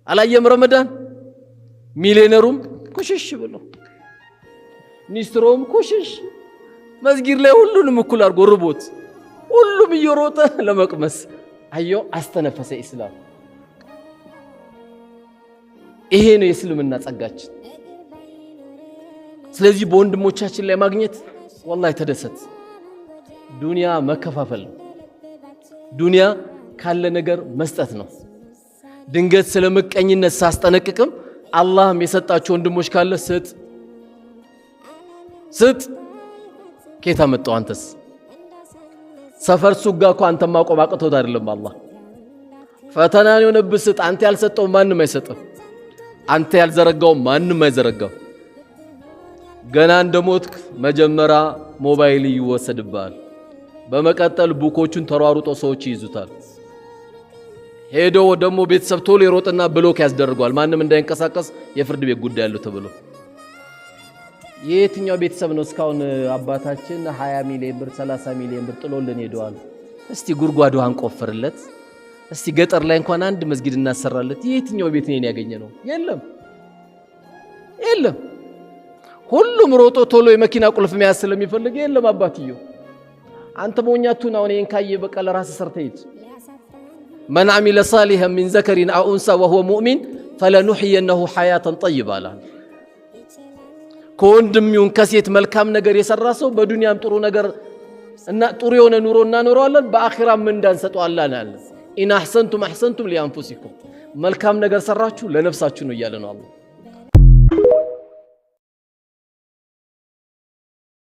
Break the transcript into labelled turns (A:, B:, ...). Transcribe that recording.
A: አላየም ረመዳን ሚሊዮነሩም ኩሽሽ ብሎ ኒስትሮም ኩሽሽ መስጊድ ላይ ሁሉንም እኩል አድርጎ ርቦት ሁሉም እየሮጠ ለመቅመስ አየው አስተነፈሰ ኢስላም። ይሄ ነው የእስልምና ጸጋችን። ስለዚህ በወንድሞቻችን ላይ ማግኘት ወላሂ ተደሰት። ዱንያ መከፋፈል ነው። ዱንያ ካለ ነገር መስጠት ነው። ድንገት ስለመቀኝነት ሳስጠነቅቅም አላህም የሰጣቸው ወንድሞች ካለ ስጥ ስጥ። ከየት አመጣው አንተስ? ሰፈር ሱጋ እኮ አንተ ማቆም አቅቶት አይደለም አላህ ፈተና የሆነብህ ስጥ። አንተ ያልሰጠው ማንም አይሰጥም። አንተ ያልዘረጋው ማንም አይዘረጋው። ገና እንደሞትክ መጀመሪያ ሞባይል ይወሰድብሃል። በመቀጠል ቡኮቹን ተሯሩጦ ሰዎች ይይዙታል። ሄዶ ደግሞ ቤተሰብ ቶሎ ይሮጥና ብሎክ ያስደርጓል። ማንም እንዳይንቀሳቀስ የፍርድ ቤት ጉዳይ ያለው ተብሎ የትኛው ቤተሰብ ነው እስካሁን አባታችን 20 ሚሊዮን ብር 30 ሚሊዮን ብር ጥሎልን ሄደዋል? እስቲ ጉድጓዱን ቆፍርለት። እስቲ ገጠር ላይ እንኳን አንድ መስጊድ እናሰራለት። የትኛው ቤት ነው ያገኘ ነው? የለም የለም። ሁሉም ሮጦ ቶሎ የመኪና ቁልፍ መያዝ ስለሚፈልግ የለም። አባትዮ አንተ ሞኛቱን አሁን ይሄን ካየ በቃ ለራስ ሰርተህ ሂድ። من عمل صالحا من ذكر أو أنثى وهو مؤمن فلنحيينه حياة طيبة አለ። ከወንድም ይሁን ከሴት መልካም ነገር የሰራ ሰው በዱንያም ጥሩ ነገር እና ጥሩ የሆነ ኑሮ እናኖረዋለን፣ በአኺራም ምን እንዳንሰጠዋለን አለ። ኢን አህሰንቱም አህሰንቱም ሊአንፉሲኩም፣ መልካም ነገር ሰራችሁ ለነፍሳችሁ ነው እያለ ነው አላህ።